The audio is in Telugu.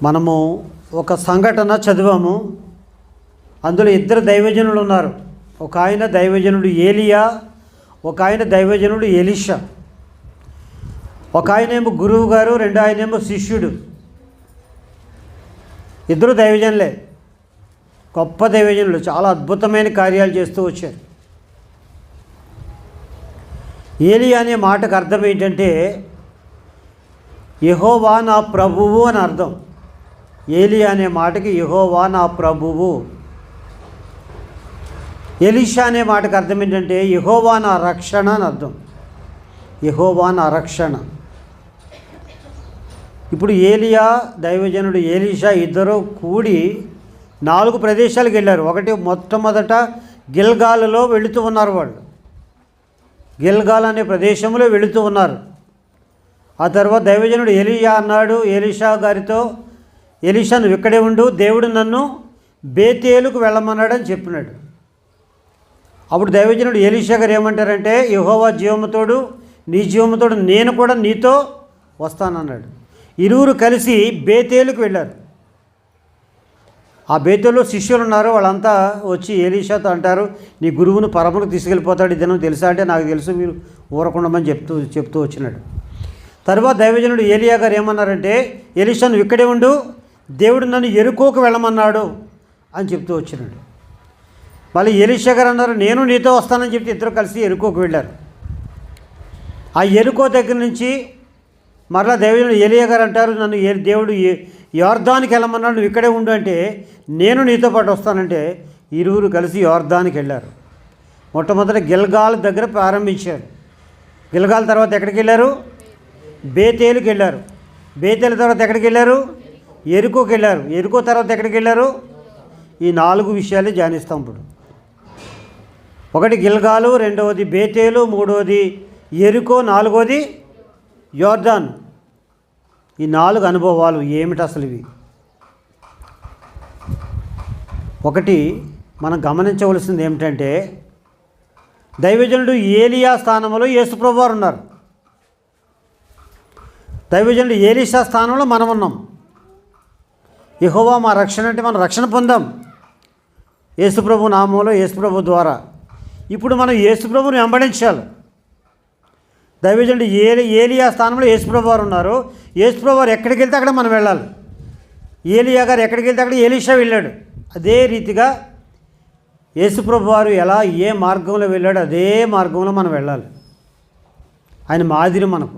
మనము ఒక సంఘటన చదివాము. అందులో ఇద్దరు దైవజనులు ఉన్నారు. ఒక ఆయన దైవజనుడు ఏలియా, ఒక ఆయన దైవజనుడు ఎలీషా. ఒక ఆయనేమో గురువు గారు, రెండో ఆయనేమో శిష్యుడు. ఇద్దరు దైవజనులే, గొప్ప దైవజనులు, చాలా అద్భుతమైన కార్యాలు చేస్తూ వచ్చారు. ఏలియా అనే మాటకు అర్థం ఏంటంటే యెహోవా నా ప్రభువు అని అర్థం. ఏలియా అనే మాటకి యెహోవా నా ప్రభువు. ఎలీషా అనే మాటకు అర్థం ఏంటంటే యెహోవా నా రక్షణ అని అర్థం. యెహోవా నా రక్షణ. ఇప్పుడు ఏలియా, దైవజనుడు ఎలీషా ఇద్దరు కూడి 4 ప్రదేశాలకు వెళ్ళారు. ఒకటి మొట్టమొదట గిల్గాలులో వెళుతూ ఉన్నారు. వాళ్ళు గిల్గాల్ అనే ప్రదేశంలో వెళుతూ ఉన్నారు. ఆ తర్వాత దైవజనుడు ఎలీయా అన్నాడు ఎలీషా గారితో, ఎలీషా నువ్వు ఇక్కడే ఉండు, దేవుడు నన్ను బేతేలుకు వెళ్ళమన్నాడని చెప్పినాడు. అప్పుడు దైవజనుడు ఎలీషా గారు ఏమంటారంటే యెహోవా జీవముతోడు, నీ జీవముతోడు నేను కూడా నీతో వస్తానన్నాడు. ఇరువురు కలిసి బేతేలుకు వెళ్ళారు. ఆ బేతేలులో శిష్యులు ఉన్నారు. వాళ్ళంతా వచ్చి ఎలీషాతో అంటారు, నీ గురువును పరముకు తీసుకెళ్ళిపోతాడు, ఇదనం తెలుసా అంటే నాకు తెలుసు, మీరు ఊరకుండమని చెప్తూ వచ్చినాడు. తర్వాత దైవజనుడు ఏలియా గారు ఏమన్నారంటే ఎలీషా నువ్వు ఇక్కడే ఉండు, దేవుడు నన్ను ఎరుకోకు వెళ్ళమన్నాడు అని చెప్తూ వచ్చినాడు. మళ్ళీ ఎలీషా గారు అన్నారు నేను నీతో వస్తానని చెప్తే ఇద్దరు కలిసి ఎరుకోకు వెళ్ళారు. ఆ ఎరుకో దగ్గర నుంచి మరలా దైవజనుడు ఏలియా గారు అంటారు నన్ను దేవుడు యోర్దానికి వెళ్ళమన్నాడు, నువ్వు ఇక్కడే ఉండు అంటే నేను నీతో పాటు వస్తానంటే ఇరువురు కలిసి యోర్దానికి వెళ్ళారు. మొట్టమొదటి గిల్గాల్ దగ్గర ప్రారంభించారు. గిల్గాల్ తర్వాత ఎక్కడికి వెళ్ళారు? బేతేలుకి వెళ్ళారు. బేతేలు తర్వాత ఎక్కడికి వెళ్ళారు? ఎరుకోకి వెళ్ళారు. ఎరుకో తర్వాత ఎక్కడికి వెళ్ళారు? ఈ 4 విషయాలే ధ్యానిస్తాం ఇప్పుడు. ఒకటి గిల్గాలు, రెండవది బేతేలు, మూడవది ఎరుకో, 4వది యోర్దాన్. ఈ 4 అనుభవాలు ఏమిటి అసలు ఇవి? ఒకటి మనం గమనించవలసింది ఏమిటంటే దైవజనుడు ఏలియా స్థానంలో యేసుప్రభు వారు ఉన్నారు. దైవజనుడు ఎలీషా స్థానంలో మనం ఉన్నాం. యెహోవా మా రక్షణ అంటే మనం రక్షణ పొందాం యేసుప్రభు నామంలో, యేసుప్రభు ద్వారా. ఇప్పుడు మనం యేసుప్రభుని వెంబడించాలి. దైవజనుడు ఏలియా స్థానంలో యేసుప్రభు వారు ఉన్నారు. యేసుప్రభు వారు ఎక్కడికి వెళ్తే అక్కడ మనం వెళ్ళాలి. ఏలియా గారు ఎక్కడికి వెళ్తే అక్కడ ఎలీషా వెళ్ళాడు. అదే రీతిగా యేసుప్రభు వారు ఎలా ఏ మార్గంలో వెళ్ళాడు అదే మార్గంలో మనం వెళ్ళాలి. ఆయన మాదిరి మనకు.